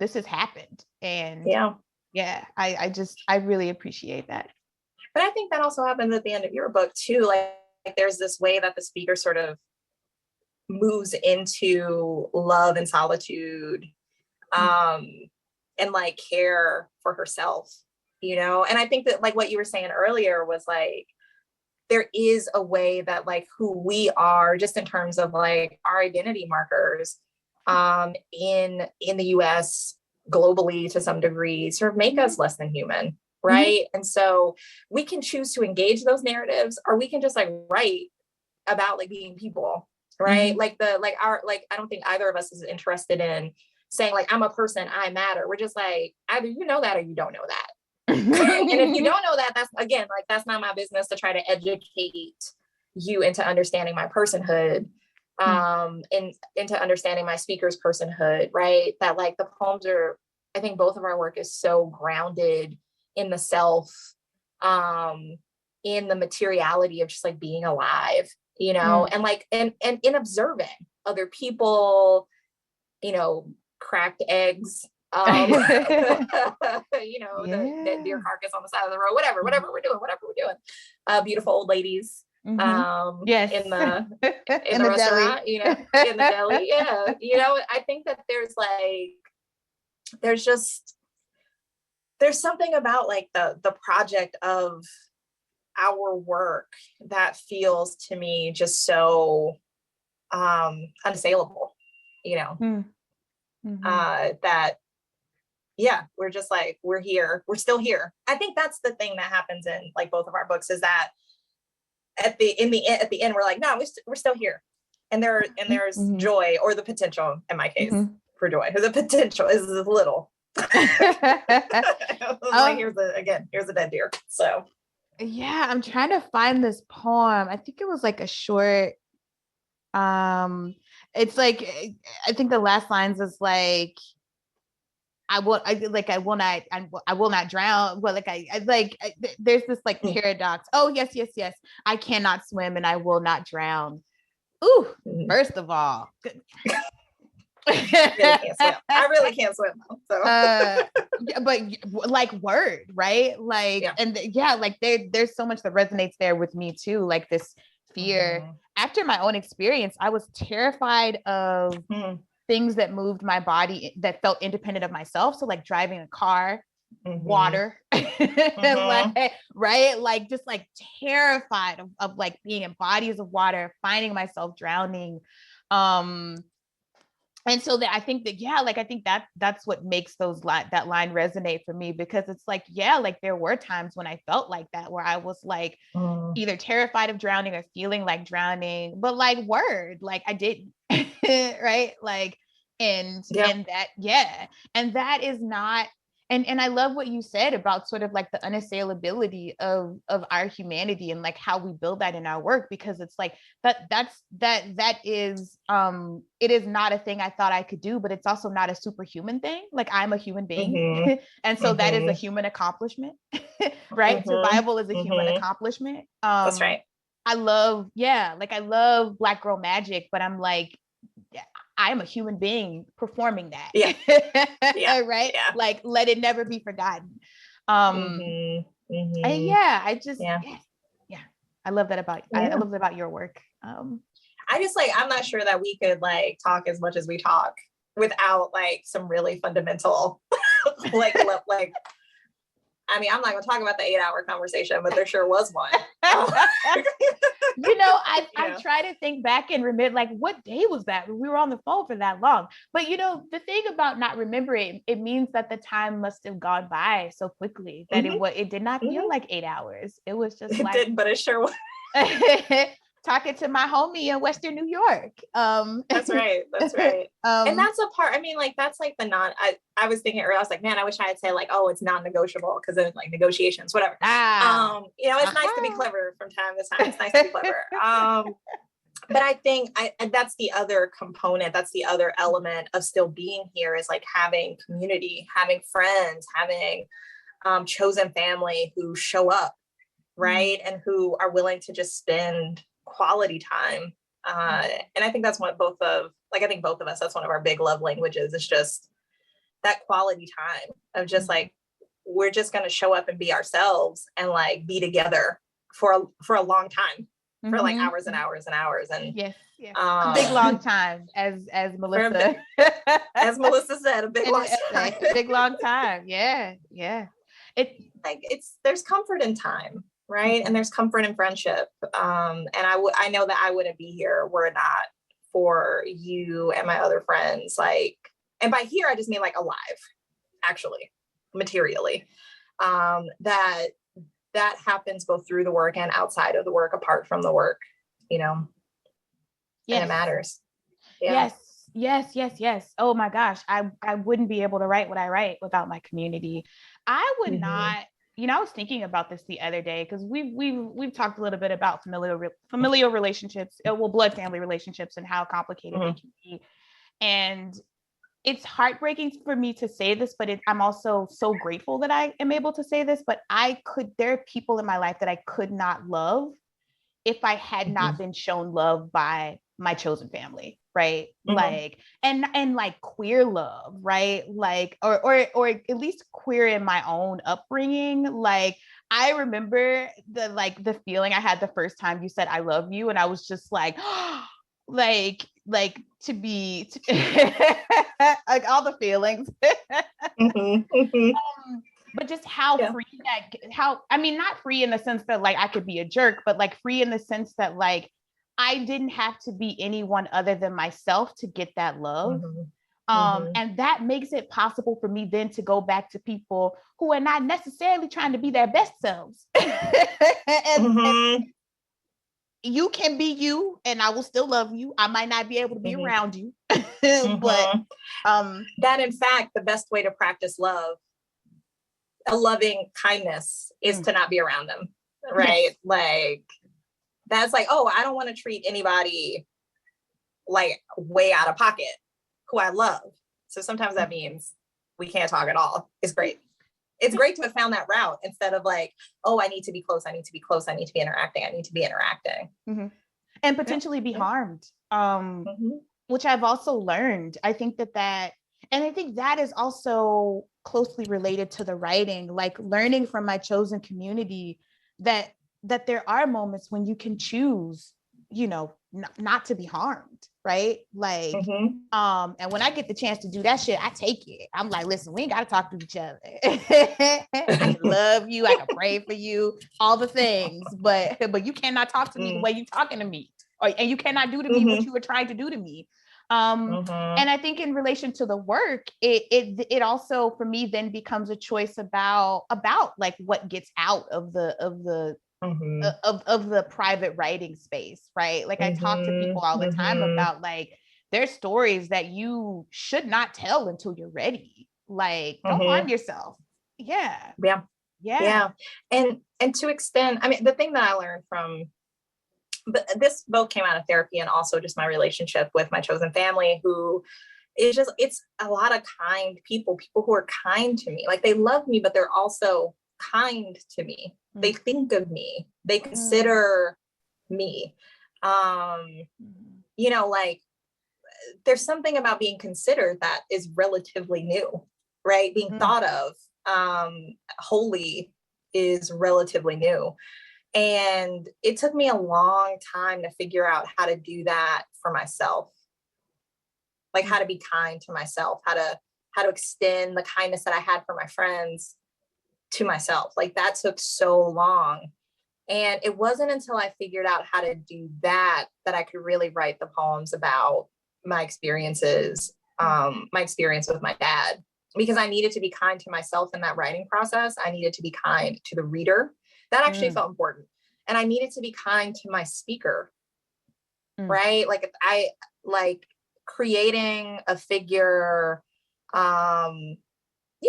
this has happened. And I really appreciate that. But I think that also happens at the end of your book too. Like there's this way that the speaker sort of moves into love and solitude, and like care for herself, and I think that like what you were saying earlier was like there is a way that like who we are just in terms of like our identity markers in the US, globally to some degree, sort of make us less than human, right? And so we can choose to engage those narratives, or we can just like write about like being people, right? Like I don't think either of us is interested in saying like I'm a person, I matter. We're just like either you know that or you don't know that. And if you don't know that, that's again like that's not my business to try to educate you into understanding my personhood, and into understanding my speaker's personhood, right? That like the poems are, I think both of our work is so grounded in the self, in the materiality of just like being alive, and like and in observing other people, cracked eggs, the deer carcass on the side of the road, whatever we're doing, beautiful old ladies, in the restaurant, in the deli. I think that there's something about like the project of our work that feels to me just so unassailable, that we're just like, we're here, we're still here. I think that's the thing that happens in like both of our books, is that at the end we're like, no, we're still here, and there's joy, or the potential in my case for joy. The potential is little. Like, here's a dead deer. So I'm trying to find this poem. I think it was like a short It's like, I think the last lines is like, I will not drown. Well, there's this like paradox. Oh, yes, yes, yes. I cannot swim and I will not drown. Ooh, first of all, I really can't swim. So. But like word, right? Like, and like there's so much that resonates there with me too. Like this fear. After my own experience, I was terrified of things that moved my body that felt independent of myself. So like driving a car, water, like, right? Like just like terrified of like being in bodies of water, finding myself drowning. And so that I think that's what makes that line resonate for me, because it's like, like there were times when I felt like that, where I was like either terrified of drowning or feeling like drowning, but like like I didn't, right? Like, and that is not, and I love what you said about sort of like the unassailability of our humanity and like how we build that in our work, because it's like that is it is not a thing I thought I could do, but it's also not a superhuman thing. Like I'm a human being, and so that is a human accomplishment, right? Survival is a human accomplishment. That's right. I love Black Girl Magic, but I'm like, I'm a human being performing that. Right? Yeah. Like, let it never be forgotten. And I just, I love that about, I love that about your work. I just like, I'm not sure that we could like talk as much as we talk without like some really fundamental, like, I mean, I'm not going to talk about the 8-hour conversation, but there sure was one. I try to think back and remember, like, what day was that? We were on the phone for that long. But, the thing about not remembering, it means that the time must have gone by so quickly that it did not feel like 8 hours. It was just it didn't, but it sure was. Talking to my homie in Western New York. That's right. And that's a part, I mean, like, that's like I was thinking earlier, I was like, man, I wish I had said like, oh, it's non-negotiable because of like negotiations, whatever. It's nice to be clever from time to time. It's nice to be clever. But I think that's the other component. That's the other element of still being here, is like having community, having friends, having chosen family who show up, right? And who are willing to just spend quality time. And I think that's both of us, that's one of our big love languages. It's just that quality time of just like, we're just going to show up and be ourselves and like be together for a long time, for like hours and hours and hours. And a big long time, as Melissa as Melissa said, a big long time. A big long time. Yeah. There's comfort in time, right? And there's comfort in friendship. And I know that I wouldn't be here were it not for you and my other friends. Like, and by here, I just mean like alive, actually, materially. That happens both through the work and outside of the work, apart from the work, and it matters. Yes. Oh my gosh. I wouldn't be able to write what I write without my community. I would not, I was thinking about this the other day, because we've talked a little bit about familial relationships, blood family relationships, and how complicated they can be. And it's heartbreaking for me to say this, but I'm also so grateful that I am able to say this, but there are people in my life that I could not love if I had not been shown love by my chosen family, right? Like, and like queer love, right? Like, or at least queer in my own upbringing. Like, I remember the feeling I had the first time you said, "I love you." And I was just like, like to be like all the feelings. But just how free not free in the sense that like I could be a jerk, but like free in the sense that like I didn't have to be anyone other than myself to get that love. And that makes it possible for me then to go back to people who are not necessarily trying to be their best selves. And you can be you, and I will still love you. I might not be able to be around you, but that in fact, the best way to practice love, a loving kindness, is to not be around them, right? Like, that's like, oh, I don't want to treat anybody like way out of pocket, who I love. So sometimes that means we can't talk at all. It's great. It's great to have found that route instead of like, oh, I need to be close. I need to be close. I need to be interacting. I need to be interacting. Mm-hmm. And potentially be harmed, which I've also learned. I think that, and I think that is also closely related to the writing, like learning from my chosen community that there are moments when you can choose, you know, not to be harmed, right? Like, and when I get the chance to do that shit, I take it. I'm like, listen, we ain't got to talk to each other. I can love you, I can pray for you, all the things, but you cannot talk to me the way you're talking to me, and you cannot do to me what you were trying to do to me. And I think in relation to the work, it also for me then becomes a choice about like what gets out of the of the private writing space, right? Like I talk to people all the time about like there's stories that you should not tell until you're ready. Like don't harm yourself. Yeah. And to extend, I mean, the thing that I learned from, but this both came out of therapy and also just my relationship with my chosen family, who is just, it's a lot of kind people who are kind to me. Like they love me, but they're also kind to me. They think of me, they consider me. You know, like there's something about being considered that is relatively new, right? Being thought of wholly is relatively new. And it took me a long time to figure out how to do that for myself. Like how to be kind to myself, how to extend the kindness that I had for my friends to myself. Like that took so long. And it wasn't until I figured out how to do that I could really write the poems about my experiences, my experience with my dad, because I needed to be kind to myself in that writing process. I needed to be kind to the reader. That actually felt important. And I needed to be kind to my speaker, right? Like if I like creating a figure, you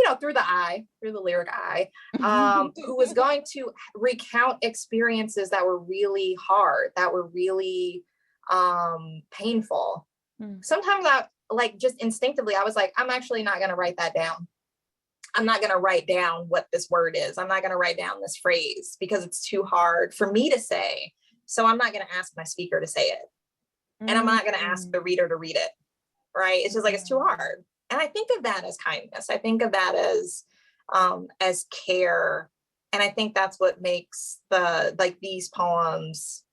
know, through the lyric eye, who was going to recount experiences that were really hard, that were really painful. Sometimes I like just instinctively, I was like, I'm actually not going to write that down. I'm not going to write down what this word is. I'm not going to write down this phrase because it's too hard for me to say. So I'm not going to ask my speaker to say it. And I'm not going to ask the reader to read it. Right. It's just like, it's too hard. And I think of that as kindness. I think of that as care. And I think that's what makes these poems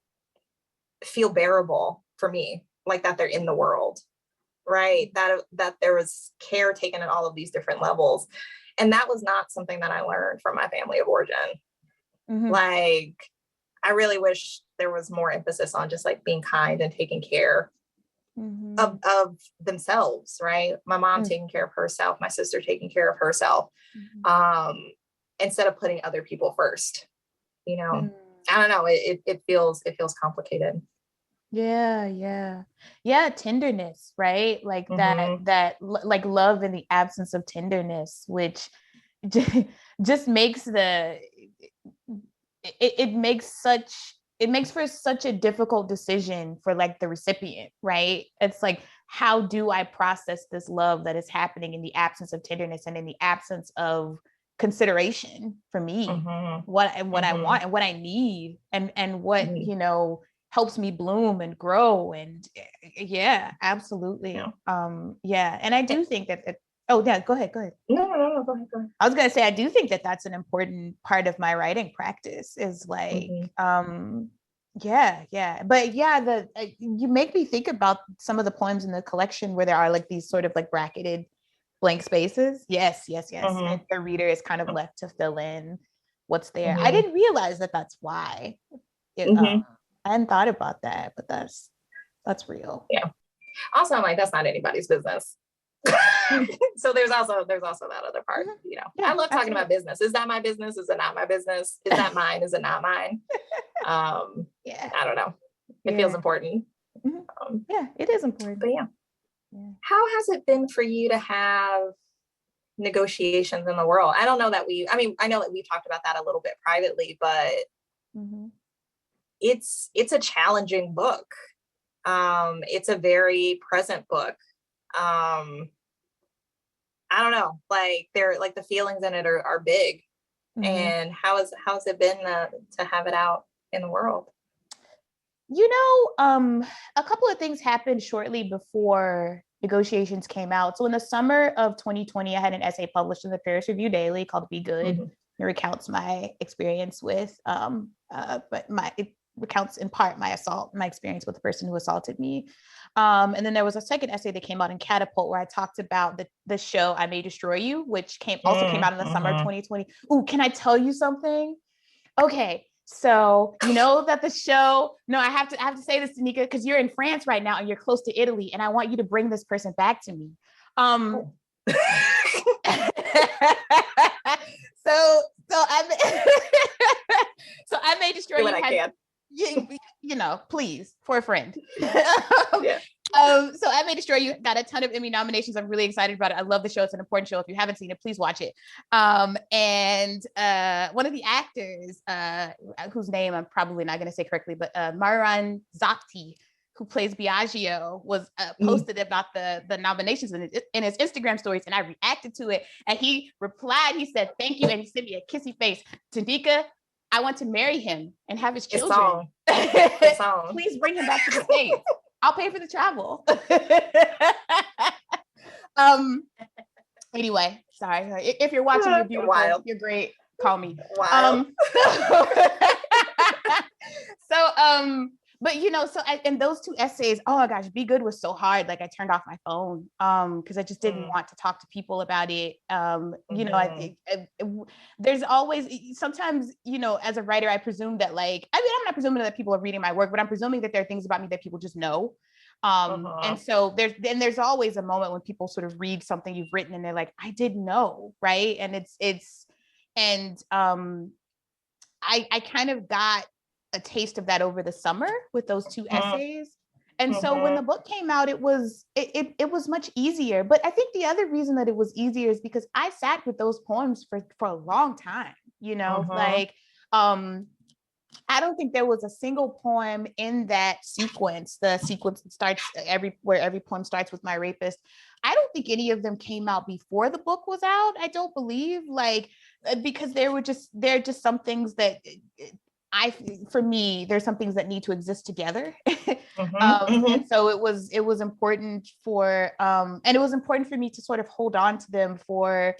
feel bearable for me, like that they're in the world, right? That there was care taken at all of these different levels. And that was not something that I learned from my family of origin. Like, I really wish there was more emphasis on just like being kind and taking care of themselves, right? My mom taking care of herself, my sister taking care of herself, instead of putting other people first. You know, I don't know. It feels complicated. Yeah. Tenderness, right? Like that like love in the absence of tenderness, which just makes it makes for such a difficult decision for like the recipient, right? It's like, how do I process this love that is happening in the absence of tenderness and in the absence of consideration for me, what I want and what I need, and what, you know, helps me bloom and grow. And yeah, absolutely. And I do think that go ahead. No, go ahead. I was going to say, I do think that that's an important part of my writing practice is like, but you make me think about some of the poems in the collection where there are like these sort of like bracketed blank spaces. Yes. And the reader is kind of left to fill in what's there. I didn't realize that that's why. I hadn't thought about that, but that's real. Yeah. Also, I'm like, that's not anybody's business. So there's also that other part, you know. I love talking about business. Is that my business? Is it not my business? Is that mine? Is it not mine? I don't know. It feels important. It is important. But how has it been for you to have negotiations in the world? I don't know that I know that we've talked about that a little bit privately, but it's a challenging book. It's a very present book. I don't know, like they're like the feelings in it are big. Mm-hmm. And how's it been to have it out in the world? You know, a couple of things happened shortly before negotiations came out. So in the summer of 2020, I had an essay published in the Paris Review Daily called Be Good. Mm-hmm. It recounts my experience with, it recounts in part my experience with the person who assaulted me. And then there was a second essay that came out in Catapult where I talked about the show I May Destroy You, which came out in the summer of 2020. Ooh, can I tell you something? Okay. So you know that the show, no, I have to say this, Donika, because you're in France right now and you're close to Italy, and I want you to bring this person back to me. So I May Destroy You. I can. You know, please, for a friend. Yeah. So I May Destroy You got a ton of Emmy nominations. I'm really excited about it. I love the show. It's an important show. If you haven't seen it, please watch it. And one of the actors, whose name I'm probably not going to say correctly, but Maran Zakti, who plays Biagio, was posted about the nominations in his Instagram stories, and I reacted to it. And he replied, he said, "Thank you," and he sent me a kissy face. Donika, I want to marry him and have his children. Please bring him back to the States. I'll pay for the travel. Anyway, sorry. If you're watching, you're beautiful. Wild. You're great. Call me. Wow. But you know, so in those two essays, oh my gosh, Be Good was so hard. Like I turned off my phone because I just didn't want to talk to people about it. You know, there's always, sometimes, you know, as a writer, I presume that like, I mean, I'm not presuming that people are reading my work, but I'm presuming that there are things about me that people just know. And so there's always a moment when people sort of read something you've written and they're like, I didn't know, right? And I kind of got a taste of that over the summer with those two essays. And so when the book came out, it was much easier. But I think the other reason that it was easier is because I sat with those poems for a long time, you know, like, I don't think there was a single poem in that sequence, the sequence that starts where every poem starts with my rapist. I don't think any of them came out before the book was out. I don't believe, like, because they're just some things that for me, there's some things that need to exist together. And so it was important and it was important for me to sort of hold on to them for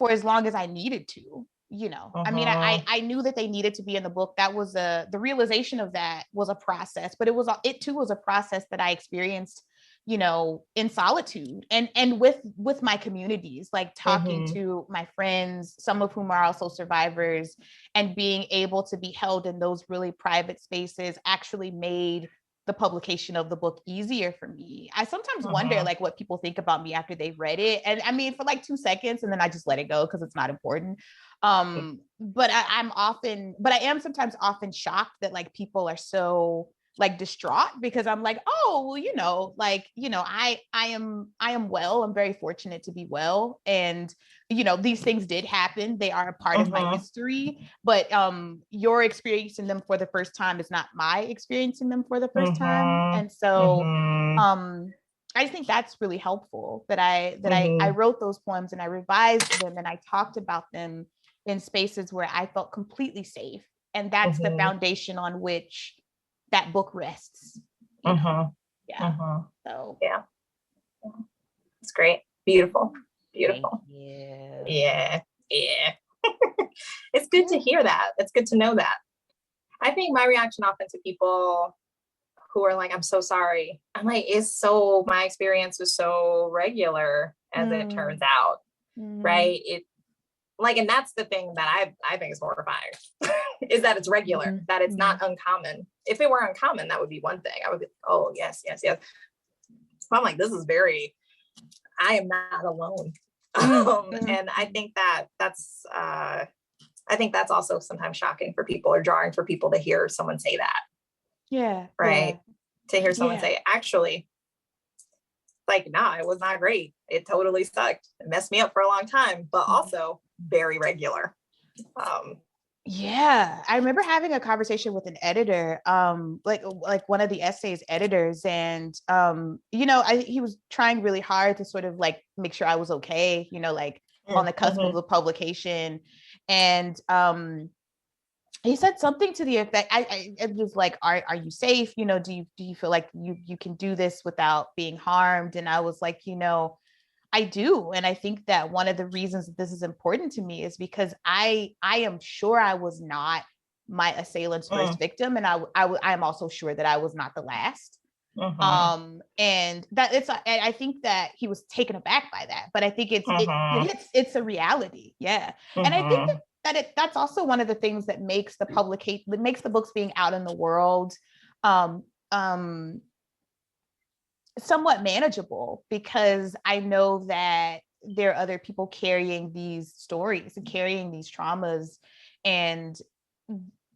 as long as I needed to, you know. I mean, I knew that they needed to be in the book. That was the realization of that was a process, but it too was a process that I experienced, you know, in solitude and with my communities, like talking to my friends, some of whom are also survivors, and being able to be held in those really private spaces actually made the publication of the book easier for me. I sometimes wonder like what people think about me after they've read it. And I mean, for like 2 seconds, and then I just let it go because it's not important. But I am sometimes often shocked that like people are so like distraught, because I'm like, oh, well, you know, like, you know, I am well. I'm very fortunate to be well. And, you know, these things did happen. They are a part of my history, but your experiencing them for the first time is not my experiencing them for the first time. And so I just think that's really helpful that I wrote those poems and I revised them and I talked about them in spaces where I felt completely safe. And that's the foundation on which that book rests. Yeah. So yeah, it's great. Beautiful. Yeah. It's good to hear that. It's good to know that. I think my reaction often to people who are like, I'm so sorry, I'm like, my experience was so regular as it turns out, right? It like, and that's the thing that I think is horrifying is that it's regular, that it's not uncommon. If it were uncommon, that would be one thing. I would be, oh, yes. So I'm like, I am not alone. And I think that's also sometimes shocking for people, or jarring for people to hear someone say that. Yeah. Right. Yeah. To hear someone say, actually, like, nah, it was not great. It totally sucked. It messed me up for a long time, but also very regular. Yeah, I remember having a conversation with an editor, like one of the essays editors, and he was trying really hard to sort of like make sure I was okay, like on the cusp of the publication, and he said something to the effect. I was like, "Are you safe? Do you feel like you can do this without being harmed?" And I was like, I do. And I think that one of the reasons that this is important to me is because I am sure I was not my assailant's first victim. And I am also sure that I was not the last. And that I think that he was taken aback by that, but I think it's a reality. Yeah. And I think that's also one of the things that makes the books being out in the world, somewhat manageable, because I know that there are other people carrying these stories and carrying these traumas. And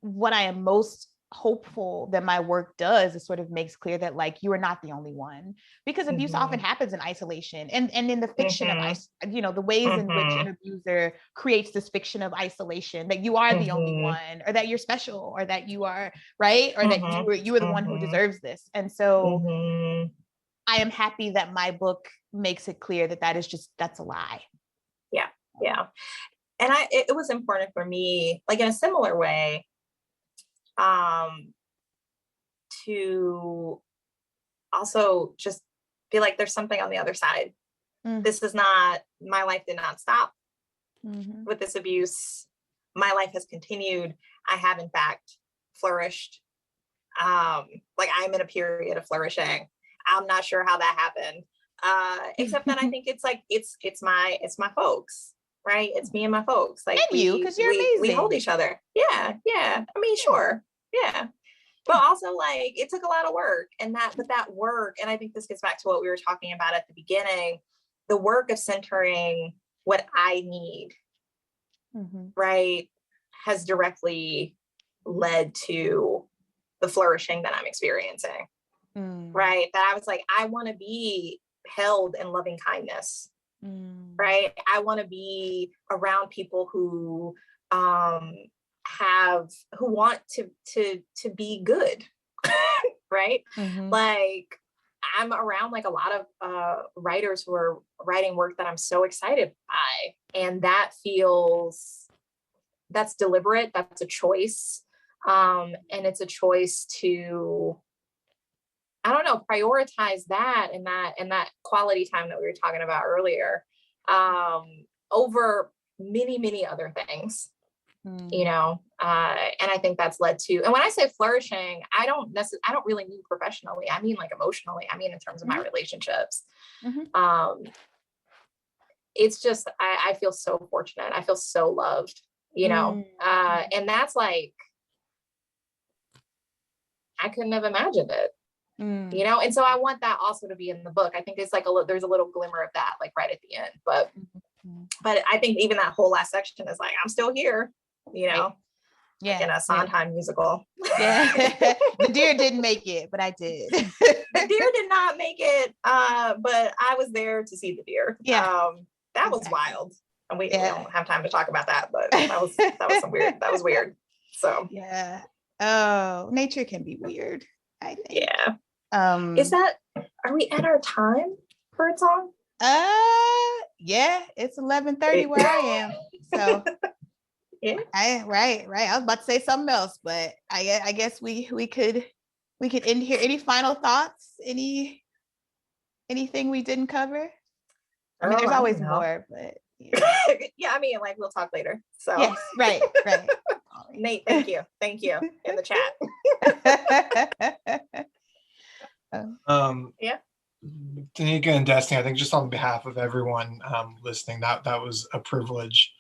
what I am most hopeful that my work does is sort of makes clear that like you are not the only one, because abuse often happens in isolation, and in the fiction of the ways in which an abuser creates this fiction of isolation, that you are the only one, or that you're special, or that you are right, or that you are the one who deserves this. And so I am happy that my book makes it clear that that's a lie. Yeah. And it was important for me, like in a similar way, to also just feel like there's something on the other side. This is not, my life did not stop with this abuse. My life has continued. I have in fact flourished. Like I'm in a period of flourishing. I'm not sure how that happened. Except that I think it's like, it's my folks, right? It's me and my folks. Like and you, because you're amazing. We hold each other. Yeah. I mean, sure. Yeah. But also like, it took a lot of work, but that work, and I think this gets back to what we were talking about at the beginning, the work of centering what I need, right, has directly led to the flourishing that I'm experiencing. Right. That I was like, I want to be held in loving kindness. Right. I want to be around people who want to be good. Right. Like I'm around like a lot of writers who are writing work that I'm so excited by. And that's deliberate. That's a choice. And it's a choice to, I don't know, prioritize that and that quality time that we were talking about earlier, over many, many other things, and I think that's led to, and when I say flourishing, I don't really mean professionally. I mean like emotionally. I mean in terms of my relationships. It's just, I feel so fortunate. I feel so loved, and that's like, I couldn't have imagined it. And so I want that also to be in the book. I think it's like there's a little glimmer of that, like right at the end, but I think even that whole last section is like, I'm still here, Yeah. Like in a Sondheim musical. Yeah. The deer didn't make it, but I did. The deer did not make it, but I was there to see the deer. Yeah. That was wild. And we don't have time to talk about that, but that was some weird. That was weird. So yeah. Oh, nature can be weird, I think. Yeah. Are we at our time, Birdsong? Yeah, it's 11:30 where I am. So yeah. Right. I was about to say something else, but I guess we could end here. Any final thoughts? Anything we didn't cover? I mean, there's always more, but yeah, I mean, like we'll talk later. So yes, right. Nate, thank you in the chat. Yeah, Donika and Destiny, I think just on behalf of everyone listening, that was a privilege,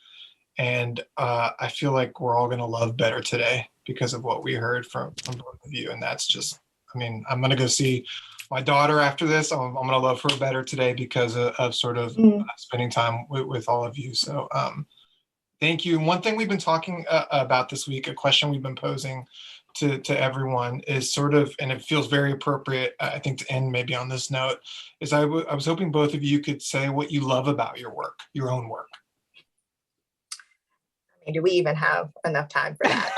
and I feel like we're all going to love better today because of what we heard from both of you. And that's just, I mean, I'm going to go see my daughter after this. I'm going to love her better today because of sort of spending time with all of you. So thank you. And one thing we've been talking about this week, a question we've been posing to everyone is sort of, and it feels very appropriate, I think, to end maybe on this note, is I was hoping both of you could say what you love about your work, your own work. I And do we even have enough time for that?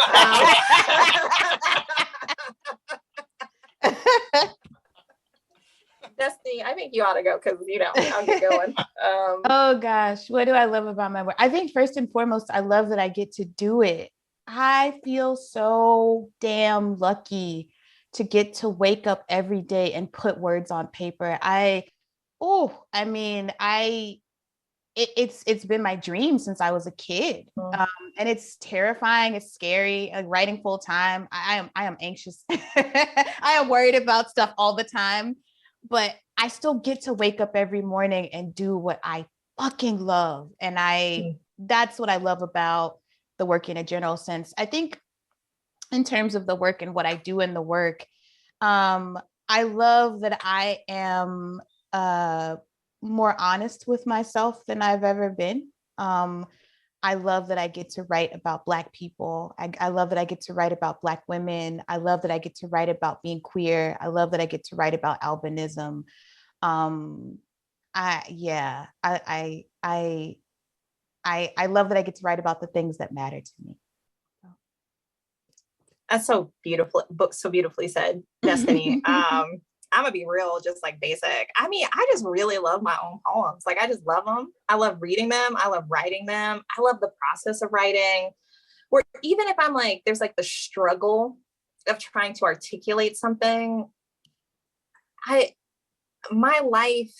Destiny, I think you ought to go because, I'll get going. Oh gosh, what do I love about my work? I think first and foremost, I love that I get to do it. I feel so damn lucky to get to wake up every day and put words on paper. It's been my dream since I was a kid. And it's terrifying, it's scary. Like writing full time, I am anxious. I am worried about stuff all the time, but I still get to wake up every morning and do what I fucking love. And that's what I love about the work in a general sense. I think in terms of the work and what I do in the work, I love that I am more honest with myself than I've ever been. I love that I get to write about Black people. I love that I get to write about Black women. I love that I get to write about being queer. I love that I get to write about albinism. I love that I get to write about the things that matter to me. That's so beautiful. So beautifully said, Destiny. I'm gonna be real, just like basic. I mean, I just really love my own poems. Like, I just love them. I love reading them. I love writing them. I love the process of writing. Where even if I'm like, there's like the struggle of trying to articulate something, my life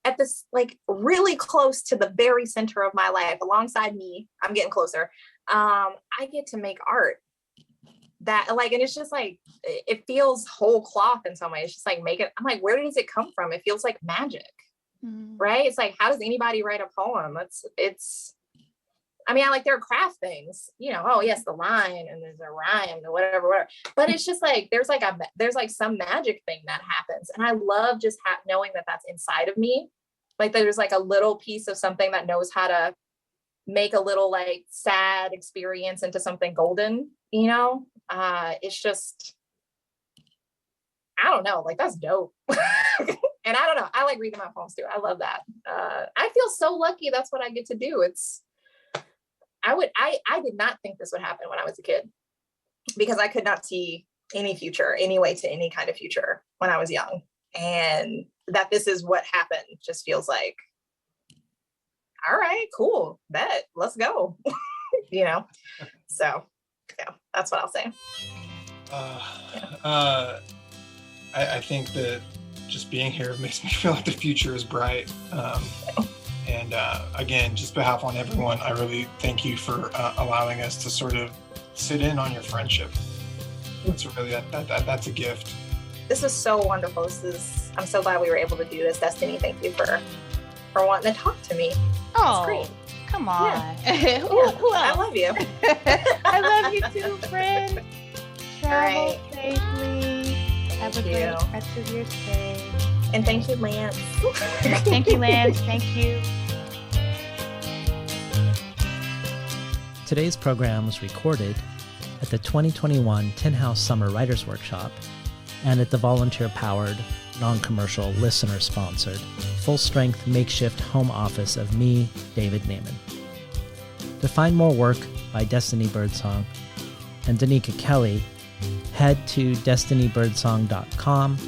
at this, like really close to the very center of my life, alongside me, I'm getting closer. I get to make art that like, and it's just like, it feels whole cloth in some way. It's just like, I'm like, where does it come from? It feels like magic, right? It's like, how does anybody write a poem? I mean, I like, there are craft things, oh yes, the line and there's a rhyme or whatever. But it's just like, there's like some magic thing that happens. And I love just knowing that that's inside of me. Like there's like a little piece of something that knows how to make a little like sad experience into something golden, it's just, I don't know, like that's dope. And I don't know, I like reading my poems too. I love that. I feel so lucky that's what I get to do. I did not think this would happen when I was a kid, because I could not see any way to any kind of future when I was young. And that this is what happened just feels like, all right, cool, bet, let's go. So yeah, that's what I'll say. I think that just being here makes me feel like the future is bright. And again, just behalf on everyone, I really thank you for allowing us to sort of sit in on your friendship. It's really that's a gift. This is so wonderful. I'm so glad we were able to do this. Destiny, thank you for wanting to talk to me. Oh, great. Come on. Yeah. Who else? I love you. I love you too, friend. Travel safely. Have a great rest of your stay. And thank you, Lance. Thank you, Lance. Thank you. Today's program was recorded at the 2021 Tin House Summer Writers Workshop and at the volunteer-powered, non-commercial, listener-sponsored, full-strength makeshift home office of me, David Naiman. To find more work by Destiny Birdsong and Donika Kelly, head to destinybirdsong.com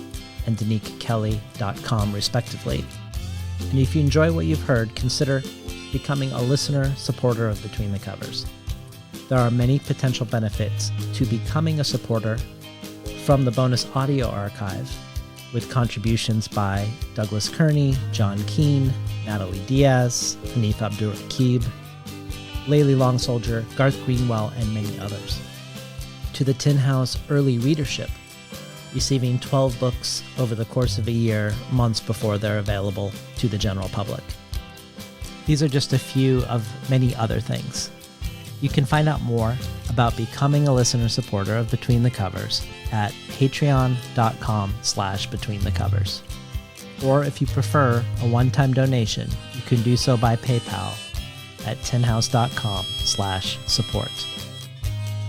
and donikakelly.com, respectively. And if you enjoy what you've heard, consider becoming a listener supporter of Between the Covers. There are many potential benefits to becoming a supporter, from the bonus audio archive with contributions by Douglas Kearney, John Keane, Natalie Diaz, Hanif Abdur-Rakib, Layli Long Soldier, Garth Greenwell, and many others, to the Tin House early readership, receiving 12 books over the course of a year, months before they're available to the general public. These are just a few of many other things. You can find out more about becoming a listener supporter of Between the Covers at patreon.com/betweenthecovers. Or if you prefer a one-time donation, you can do so by PayPal at tinhouse.com/support.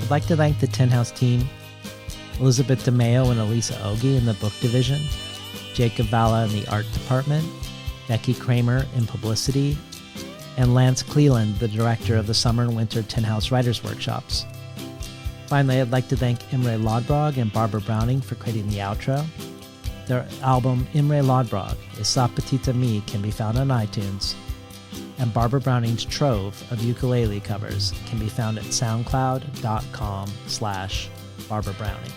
I'd like to thank the Tin House team, Elizabeth DeMeo and Elisa Ogie in the book division, Jacob Valla in the art department, Becky Kramer in publicity, and Lance Cleland, the director of the Summer and Winter Tin House Writers Workshops. Finally, I'd like to thank Imre Lodbrog and Barbara Browning for creating the outro. Their album Imre Lodbrog, Sa Petita Me, can be found on iTunes, and Barbara Browning's trove of ukulele covers can be found at soundcloud.com/Barbara Browning.